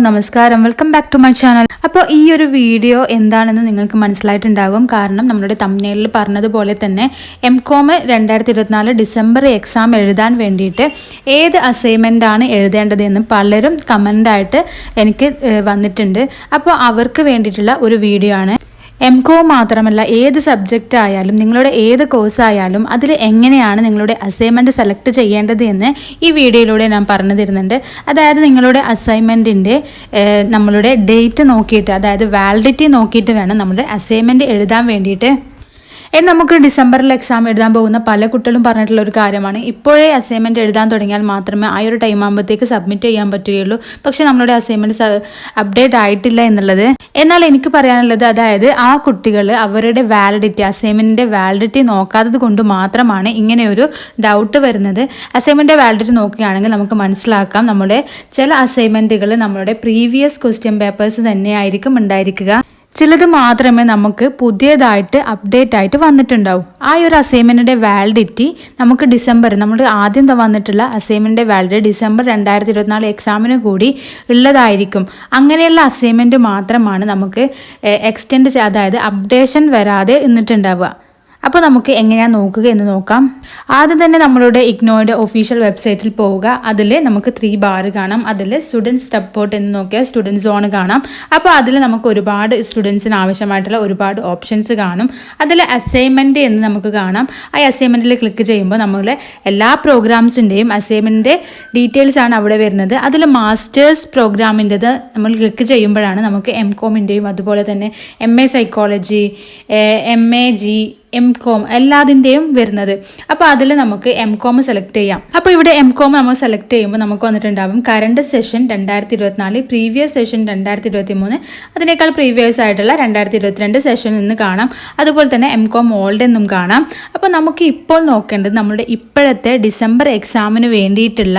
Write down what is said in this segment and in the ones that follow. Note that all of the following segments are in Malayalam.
നമസ്കാരം, welcome back to my channel. അപ്പോൾ ഈ ഒരു വീഡിയോ എന്താണെന്ന് നിങ്ങൾക്ക് മനസ്സിലായിട്ടുണ്ടാകും. കാരണം നമ്മുടെ തംബ്നെയിലിൽ പറഞ്ഞതുപോലെ തന്നെ MCOM 2024 ഡിസംബർ എക്സാം എഴുതാൻ വേണ്ടിയിട്ട് ഏത് അസൈൻമെൻ്റ് ആണ് എഴുതേണ്ടത് എന്ന് പലരും കമൻ്റായിട്ട് എനിക്ക് വന്നിട്ടുണ്ട്. അപ്പോൾ അവർക്ക് വേണ്ടിയിട്ടുള്ള ഒരു വീഡിയോ ആണ്. MCOM മാത്രമല്ല, ഏത് സബ്ജക്റ്റ് ആയാലും നിങ്ങളുടെ ഏത് കോഴ്സ് ആയാലും അതിൽ എങ്ങനെയാണ് നിങ്ങളുടെ അസൈൻമെൻറ്റ് സെലക്ട് ചെയ്യേണ്ടത് എന്ന് ഈ വീഡിയോയിലൂടെ ഞാൻ പറഞ്ഞു തരുന്നുണ്ട്. അതായത് നിങ്ങളുടെ അസൈൻമെൻറ്റിൻ്റെ നമ്മളുടെ ഡേറ്റ് നോക്കിയിട്ട്, അതായത് വാലിഡിറ്റി നോക്കിയിട്ട് വേണം നമ്മുടെ അസൈൻമെൻറ്റ് എഴുതാൻ വേണ്ടിയിട്ട്. നമുക്ക് ഡിസംബറിൽ എക്സാം എഴുതാൻ പോകുന്ന പല കുട്ടികളും പറഞ്ഞിട്ടുള്ള ഒരു കാര്യമാണ്, ഇപ്പോഴേ അസൈൻമെൻറ്റ് എഴുതാൻ തുടങ്ങിയാൽ മാത്രമേ ആ ഒരു ടൈം ആകുമ്പോഴത്തേക്ക് സബ്മിറ്റ് ചെയ്യാൻ പറ്റുകയുള്ളൂ, പക്ഷേ നമ്മളുടെ അസൈൻമെൻറ്റ് അപ്ഡേറ്റ് ആയിട്ടില്ല എന്നുള്ളത്. എന്നാൽ എനിക്ക് പറയാനുള്ളത്, അതായത് ആ കുട്ടികൾ അവരുടെ വാലിഡിറ്റി, അസൈൻമെൻറ്റിൻ്റെ വാലിഡിറ്റി നോക്കാത്തത് കൊണ്ട് മാത്രമാണ് ഇങ്ങനെയൊരു ഡൗട്ട് വരുന്നത്. അസൈൻമെൻറ്റിൻ്റെ വാലിഡിറ്റി നോക്കുകയാണെങ്കിൽ നമുക്ക് മനസ്സിലാക്കാം, നമ്മുടെ ചില അസൈൻമെൻറ്റുകൾ നമ്മുടെ പ്രീവിയസ് ക്വസ്റ്റ്യൻ പേപ്പേഴ്സ് തന്നെയായിരിക്കും ഉണ്ടായിരിക്കുക. ചിലത് മാത്രമേ നമുക്ക് പുതിയതായിട്ട് അപ്ഡേറ്റ് ആയിട്ട് വന്നിട്ടുണ്ടാവും. ആ ഒരു അസൈൻമെൻറ്റിൻ്റെ വാലിഡിറ്റി നമുക്ക് നമ്മുടെ ആദ്യം വന്നിട്ടുള്ള അസൈൻമെൻറ്റിൻ്റെ വാലിഡിറ്റി ഡിസംബർ 2024 എക്സാമിന് കൂടി ഉള്ളതായിരിക്കും. അങ്ങനെയുള്ള അസൈൻമെൻറ്റ് മാത്രമാണ് നമുക്ക് എക്സ്റ്റെൻഡ്, അതായത് അപ്ഡേഷൻ വരാതെ നിന്നിട്ടുണ്ടാവുക. അപ്പോൾ നമുക്ക് എങ്ങനെയാണ് നോക്കുക എന്ന് നോക്കാം. ആദ്യം തന്നെ നമ്മളുടെ ഇഗ്നോയുടെ ഒഫീഷ്യൽ വെബ്സൈറ്റിൽ പോവുക. അതിൽ നമുക്ക് 3 ബാർ കാണാം. അതിൽ സ്റ്റുഡൻറ്റ് സപ്പോർട്ട് എന്ന് നോക്കിയാൽ സ്റ്റുഡൻറ്റ് സോൺ കാണാം. അപ്പോൾ അതിൽ നമുക്ക് ഒരുപാട് സ്റ്റുഡൻസിന് ആവശ്യമായിട്ടുള്ള ഒരുപാട് ഓപ്ഷൻസ് കാണും. അതിൽ അസൈൻമെൻറ്റ് എന്ന് നമുക്ക് കാണാം. ആ അസൈൻമെൻറ്റിൽ ക്ലിക്ക് ചെയ്യുമ്പോൾ നമ്മളെ എല്ലാ പ്രോഗ്രാംസിൻ്റെയും അസൈൻമെൻറ്റിൻ്റെ ഡീറ്റെയിൽസ് ആണ് അവിടെ വരുന്നത്. അതിൽ മാസ്റ്റേഴ്സ് പ്രോഗ്രാമിൻ്റെത് നമ്മൾ ക്ലിക്ക് ചെയ്യുമ്പോഴാണ് നമുക്ക് MCOMൻ്റെയും അതുപോലെ തന്നെ MA സൈക്കോളജി, MAG, MCOM എല്ലാതിൻ്റെയും വരുന്നത്. അപ്പോൾ അതിൽ നമുക്ക് MCOM സെലക്ട് ചെയ്യാം. അപ്പോൾ ഇവിടെ MCOM നമ്മൾ സെലക്ട് ചെയ്യുമ്പോൾ നമുക്ക് വന്നിട്ടുണ്ടാവും കറണ്ട് സെഷൻ 2024, പ്രീവിയസ് സെഷൻ 2023, അതിനേക്കാൾ പ്രീവിയസ് ആയിട്ടുള്ള 2022 സെഷൻ എന്ന് കാണാം. അതുപോലെ തന്നെ MCOM ഓൾഡ് എന്നും കാണാം. അപ്പോൾ നമുക്ക് ഇപ്പോൾ നോക്കേണ്ടത് നമ്മുടെ ഇപ്പോഴത്തെ ഡിസംബർ എക്സാമിന് വേണ്ടിയിട്ടുള്ള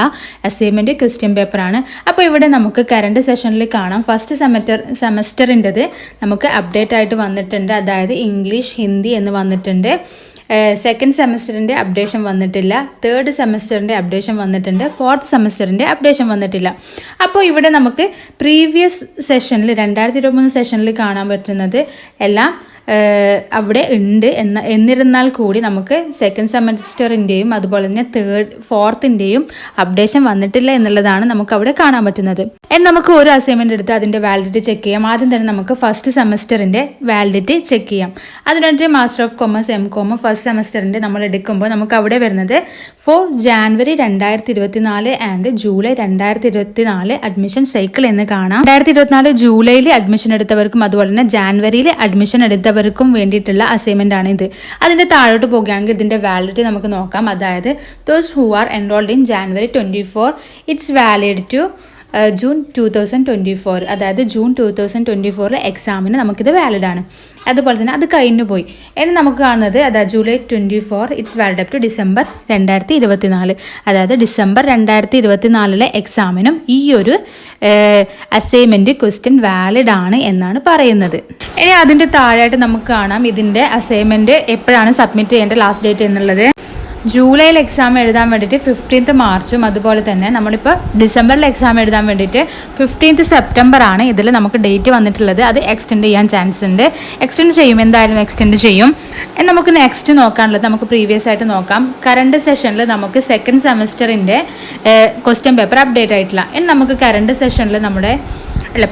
അസൈൻമെൻറ്റ് ക്വസ്റ്റ്യൻ പേപ്പറാണ്. അപ്പോൾ ഇവിടെ നമുക്ക് കറണ്ട് സെഷനിൽ കാണാം ഫസ്റ്റ് സെമസ്റ്ററിൻ്റെത് നമുക്ക് അപ്ഡേറ്റ് ആയിട്ട് വന്നിട്ടുണ്ട്. അതായത് ഇംഗ്ലീഷ്, ഹിന്ദി എന്ന് വന്നിട്ടുണ്ട്. സെക്കൻഡ് സെമസ്റ്ററിൻ്റെ അപ്ഡേഷൻ വന്നിട്ടില്ല. തേർഡ് സെമസ്റ്ററിൻ്റെ അപ്ഡേഷൻ വന്നിട്ടുണ്ട്. ഫോർത്ത് സെമസ്റ്ററിൻ്റെ അപ്ഡേഷൻ വന്നിട്ടില്ല. അപ്പോൾ ഇവിടെ നമുക്ക് പ്രീവിയസ് സെഷനിൽ 2023 സെഷനിൽ കാണാൻ പറ്റുന്നത് എല്ലാം അവിടെ ഉണ്ട്. എന്നിരുന്നാൽ കൂടി നമുക്ക് സെക്കൻഡ് സെമസ്റ്ററിൻ്റെയും അതുപോലെ തന്നെ ഫോർത്തിൻ്റെയും അപ്ഡേഷൻ വന്നിട്ടില്ല എന്നുള്ളതാണ് നമുക്ക് അവിടെ കാണാൻ പറ്റുന്നത്. നമുക്ക് ഒരു അസൈൻമെൻറ്റ് എടുത്ത് അതിൻ്റെ വാലിഡിറ്റി ചെക്ക് ചെയ്യാം. ആദ്യം തന്നെ നമുക്ക് ഫസ്റ്റ് സെമസ്റ്ററിൻ്റെ വാലിഡിറ്റി ചെക്ക് ചെയ്യാം. അതിനായിട്ട് master of commerce MCOM first സെമസ്റ്ററിൻ്റെ നമ്മൾ എടുക്കുമ്പോൾ നമുക്ക് അവിടെ വരുന്നത് for January 2024 and July 2024 admission cycle എന്ന് കാണാം. 2024 ജൂലൈയിൽ അഡ്മിഷൻ എടുത്തവർക്കും അതുപോലെ തന്നെ ജാനുവരിയിൽ അഡ്മിഷൻ എടുത്തവർക്കും വേണ്ടിയിട്ടുള്ള അസൈൻമെന്റ് ആണ് ഇത്. അതിന്റെ താഴോട്ട് പോകുകയാണെങ്കിൽ ഇതിന്റെ വാലിഡിറ്റി നമുക്ക് നോക്കാം. അതായത് those who are enrolled in January 24, it's valid to June 2024, അതായത് ജൂൺ 2024 എക്സാമിന് നമുക്കിത് വാലിഡ് ആണ്. അതുപോലെ തന്നെ അത് കഴിഞ്ഞു പോയി. ഇനി നമുക്ക് കാണുന്നത് അതായത് July 24, it's valid up to December 2024, അതായത് ഡിസംബർ 2024 എക്സാമിനും ഈ ഒരു അസൈൻമെൻറ്റ് ക്വസ്റ്റ്യൻ വാലിഡ് ആണ് എന്നാണ് പറയുന്നത്. ഇനി അതിൻ്റെ താഴെയായിട്ട് നമുക്ക് കാണാം ഇതിൻ്റെ അസൈൻമെൻറ്റ് എപ്പോഴാണ് സബ്മിറ്റ് ചെയ്യേണ്ട ലാസ്റ്റ് ഡേറ്റ് എന്നുള്ളത്. ജൂലൈയിൽ എക്സാം എഴുതാൻ വേണ്ടിയിട്ട് 15th മാർച്ചും അതുപോലെ തന്നെ നമ്മളിപ്പോൾ ഡിസംബറിൽ എക്സാം എഴുതാൻ വേണ്ടിയിട്ട് 15th സെപ്റ്റംബർ ആണ് ഇതിൽ നമുക്ക് ഡേറ്റ് വന്നിട്ടുള്ളത്. അത് എക്സ്റ്റെൻഡ് ചെയ്യാൻ ചാൻസ് ഉണ്ട്. എക്സ്റ്റെൻഡ് ചെയ്യും, എന്തായാലും എക്സ്റ്റെൻഡ് ചെയ്യും. നമുക്ക് നെക്സ്റ്റ് നോക്കാനുള്ളത് നമുക്ക് പ്രീവിയസ് ആയിട്ട് നോക്കാം. കറണ്ട് സെഷനിൽ നമുക്ക് സെക്കൻഡ് സെമസ്റ്ററിൻ്റെ ക്വസ്റ്റ്യൻ പേപ്പർ അപ്ഡേറ്റ് ആയിട്ടില്ല. നമുക്ക് കറണ്ട് സെഷനിൽ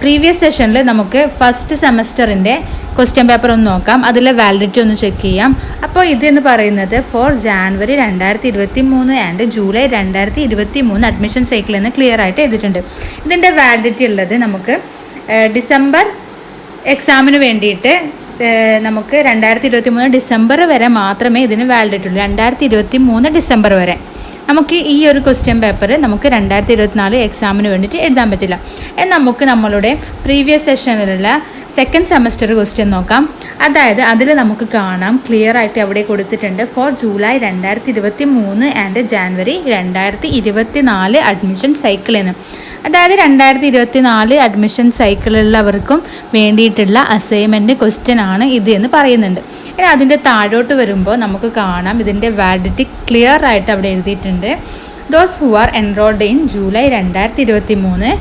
പ്രീവിയസ് സെഷനിൽ നമുക്ക് ഫസ്റ്റ് സെമസ്റ്ററിൻ്റെ ക്വസ്റ്റ്യൻ പേപ്പർ ഒന്ന് നോക്കാം. അതിലെ വാലിഡിറ്റി ഒന്ന് ചെക്ക് ചെയ്യാം. അപ്പോൾ ഇതെന്ന് പറയുന്നത് for January 2023 and July 2023 admission cycle എന്ന് ക്ലിയർ ആയിട്ട് എഴുതിയിട്ടുണ്ട്. ഇതിൻ്റെ വാലിഡിറ്റി ഉള്ളത് നമുക്ക് ഡിസംബർ എക്സാമിന് വേണ്ടിയിട്ട് നമുക്ക് 2023 ഡിസംബർ വരെ മാത്രമേ ഇതിന് വാലിഡിറ്റി ഉള്ളൂ. 2023 ഡിസംബർ വരെ നമുക്ക് ഈ ഒരു ക്വസ്റ്റ്യൻ പേപ്പർ നമുക്ക് 2024 എക്സാമിന് വേണ്ടിയിട്ട് എഴുതാൻ പറ്റില്ല. നമുക്ക് നമ്മളുടെ പ്രീവിയസ് സെഷനിലുള്ള സെക്കൻഡ് സെമസ്റ്റർ ക്വസ്റ്റ്യൻ നോക്കാം. അതായത് അതിൽ നമുക്ക് കാണാം ക്ലിയർ ആയിട്ട് അവിടെ കൊടുത്തിട്ടുണ്ട് for July 2023 and January 2024 admission cycle എന്ന്. അതായത് 2024 അഡ്മിഷൻ സൈക്കിളുള്ളവർക്കും വേണ്ടിയിട്ടുള്ള അസൈൻമെൻറ്റ് ക്വസ്റ്റ്യൻ ആണ് ഇത് എന്ന് പറയുന്നുണ്ട്. ഇനി അതിൻ്റെ താഴോട്ട് വരുമ്പോൾ നമുക്ക് കാണാം ഇതിൻ്റെ വാലിഡിറ്റി ക്ലിയർ ആയിട്ട് അവിടെ എഴുതിയിട്ടുണ്ട്. Those who are enrolled in July 2023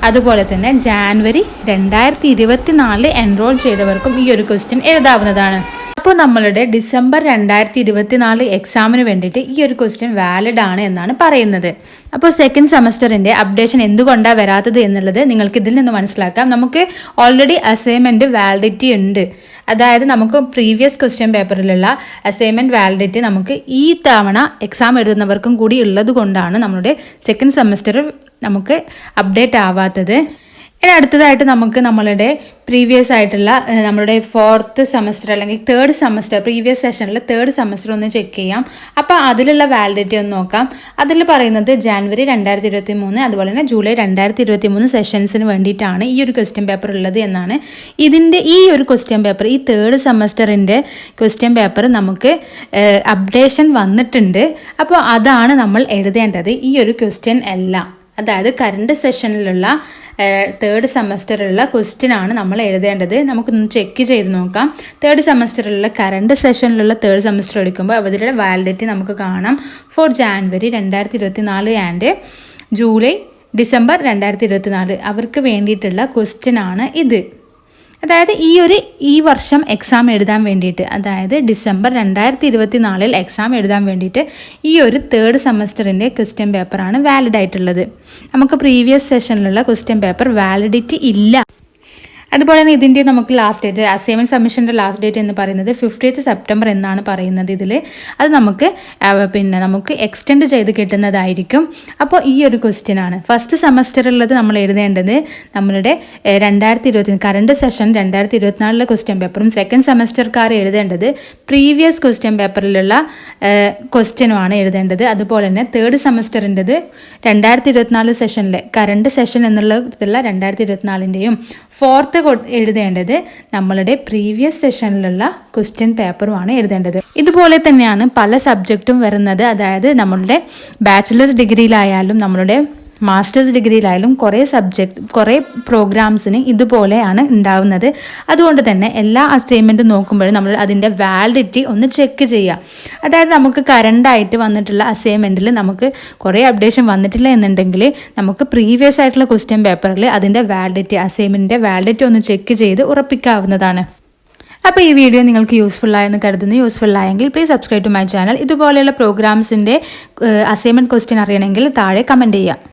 അതുപോലെ തന്നെ ജാനുവരി 2024 എൻറോൾ ചെയ്തവർക്കും ഈ ഒരു ക്വസ്റ്റ്യൻ എഴുതാവുന്നതാണ്. അപ്പോൾ നമ്മളുടെ ഡിസംബർ 2024 എക്സാമിന് വേണ്ടിയിട്ട് ഈ ഒരു ക്വസ്റ്റ്യൻ വാലിഡ് ആണ് എന്നാണ് പറയുന്നത്. അപ്പോൾ സെക്കൻഡ് സെമസ്റ്ററിൻ്റെ അപ്ഡേഷൻ എന്തുകൊണ്ടാണ് വരാത്തത് എന്നുള്ളത് നിങ്ങൾക്ക് ഇതിൽ നിന്ന് മനസ്സിലാക്കാം. നമുക്ക് ഓൾറെഡി അസൈൻമെൻറ്റ് വാലിഡിറ്റി ഉണ്ട്. അതായത് നമുക്ക് പ്രീവിയസ് ക്വസ്റ്റ്യൻ പേപ്പറിലുള്ള അസൈൻമെൻറ്റ് വാലിഡിറ്റി നമുക്ക് ഈ തവണ എക്സാം എഴുതുന്നവർക്കും കൂടി ഉള്ളത് കൊണ്ടാണ് നമ്മുടെ സെക്കൻഡ് സെമസ്റ്റർ നമുക്ക് അപ്ഡേറ്റ് ആവാത്തത്. ഇനി അടുത്തതായിട്ട് നമുക്ക് നമ്മളുടെ പ്രീവിയസ് ആയിട്ടുള്ള നമ്മളുടെ 4th സെമസ്റ്റർ അല്ലെങ്കിൽ 3rd സെമസ്റ്റർ പ്രീവിയസ് സെഷനിൽ 3rd സെമസ്റ്റർ ഒന്ന് ചെക്ക് ചെയ്യാം. അപ്പോൾ അതിലുള്ള വാലിഡിറ്റി ഒന്ന് നോക്കാം. അതിൽ പറയുന്നത് ജാനുവരി 2023 അതുപോലെ തന്നെ ജൂലൈ 2023 സെഷൻസിന് വേണ്ടിയിട്ടാണ് ഈ ഒരു ക്വസ്റ്റ്യൻ പേപ്പർ ഉള്ളത് എന്നാണ്. ഇതിൻ്റെ ഈ ഒരു ക്വസ്റ്റ്യൻ പേപ്പർ ഈ 3rd സെമസ്റ്ററിൻ്റെ ക്വസ്റ്റ്യൻ പേപ്പർ നമുക്ക് അപ്ഡേഷൻ വന്നിട്ടുണ്ട്. അപ്പോൾ അതാണ് നമ്മൾ എഴുതേണ്ടത്. ഈ ഒരു ക്വസ്റ്റ്യൻ എല്ലാം അതായത് കറണ്ട് സെഷനിലുള്ള 3rd സെമസ്റ്ററിലുള്ള ക്വസ്റ്റ്യൻ ആണ് നമ്മൾ എഴുതേണ്ടത്. നമുക്കൊന്ന് ചെക്ക് ചെയ്ത് നോക്കാം. 3rd സെമസ്റ്ററിലുള്ള കറണ്ട് സെഷനിലുള്ള 3rd സെമസ്റ്റർ എടുക്കുമ്പോൾ അവരുടെ വാലിഡിറ്റി നമുക്ക് കാണാം. For January 2024 and July December 2024 അവർക്ക് വേണ്ടിയിട്ടുള്ള ക്വസ്റ്റ്യൻ ആണ് ഇത്. അതായത് ഈ വർഷം എക്സാം എഴുതാൻ വേണ്ടിയിട്ട്, അതായത് ഡിസംബർ 2024 എക്സാം എഴുതാൻ വേണ്ടിയിട്ട് ഈ ഒരു 3rd സെമസ്റ്ററിൻ്റെ ക്വസ്റ്റ്യൻ പേപ്പറാണ് വാലിഡ് ആയിട്ടുള്ളത്. നമുക്ക് പ്രീവിയസ് സെഷനിലുള്ള ക്വസ്റ്റ്യൻ പേപ്പർ വാലിഡിറ്റി ഇല്ല. അതുപോലെ തന്നെ ഇതിൻ്റെ നമുക്ക് ലാസ്റ്റ് ഡേറ്റ് അസൈൻമെൻറ്റ് സബ്മിഷൻ്റെ ലാസ്റ്റ് ഡേറ്റ് എന്ന് പറയുന്നത് 15th സെപ്റ്റംബർ എന്നാണ് പറയുന്നത് ഇതിൽ. അത് നമുക്ക് എക്സ്റ്റെൻഡ് ചെയ്ത് കിട്ടുന്നതായിരിക്കും. അപ്പോൾ ഈ ഒരു ക്വസ്റ്റ്യൻ ആണ് ഫസ്റ്റ് സെമസ്റ്ററിലുള്ളത് നമ്മൾ എഴുതേണ്ടത്. നമ്മളുടെ 2020 കറണ്ട് സെഷൻ 2024 ക്വസ്റ്റ്യൻ പേപ്പറും സെക്കൻഡ് സെമസ്റ്റർക്കാർ എഴുതേണ്ടത് പ്രീവിയസ് ക്വസ്റ്റ്യൻ പേപ്പറിലുള്ള ക്വസ്റ്റ്യനുമാണ് എഴുതേണ്ടത്. അതുപോലെ തന്നെ 3rd സെമസ്റ്ററിൻ്റെത് 2024 സെഷനിലെ കറണ്ട് സെഷൻ എന്നുള്ളതിലുള്ള 2024ൻ്റെയും 4th എഴുതേണ്ടത് നമ്മളുടെ പ്രീവിയസ് സെഷനിലുള്ള ക്വസ്റ്റ്യൻ പേപ്പറുമാണ് എഴുതേണ്ടത്. ഇതുപോലെ തന്നെയാണ് പല സബ്ജക്റ്റും വരുന്നത്. അതായത് നമ്മളുടെ ബാച്ചിലേഴ്സ് ഡിഗ്രിയിലായാലും നമ്മളുടെ മാസ്റ്റേഴ്സ് ഡിഗ്രിയിലായാലും കുറേ പ്രോഗ്രാംസിന് ഇതുപോലെയാണ് ഉണ്ടാവുന്നത്. അതുകൊണ്ട് തന്നെ എല്ലാ അസൈൻമെൻറ്റും നോക്കുമ്പോഴും നമ്മൾ അതിൻ്റെ വാലിഡിറ്റി ഒന്ന് ചെക്ക് ചെയ്യാം. അതായത് നമുക്ക് കറണ്ടായിട്ട് വന്നിട്ടുള്ള അസൈൻമെൻറ്റിൽ നമുക്ക് കുറേ അപ്ഡേഷൻ വന്നിട്ടില്ല എന്നുണ്ടെങ്കിൽ നമുക്ക് പ്രീവിയസ് ആയിട്ടുള്ള ക്വസ്റ്റ്യൻ പേപ്പറിൽ അതിൻ്റെ വാലിഡിറ്റി അസൈൻമെൻറ്റിൻ്റെ വാലിഡിറ്റി ഒന്ന് ചെക്ക് ചെയ്ത് ഉറപ്പിക്കാവുന്നതാണ്. അപ്പോൾ ഈ വീഡിയോ നിങ്ങൾക്ക് യൂസ്ഫുൾ ആയെന്ന് കരുതുന്നു. യൂസ്ഫുൾ ആയെങ്കിൽ please subscribe to my channel. ഇതുപോലെയുള്ള പ്രോഗ്രാംസിൻ്റെ അസൈൻമെൻറ്റ് ക്വസ്റ്റ്യൻ അറിയണമെങ്കിൽ താഴെ കമൻറ്റ് ചെയ്യാം.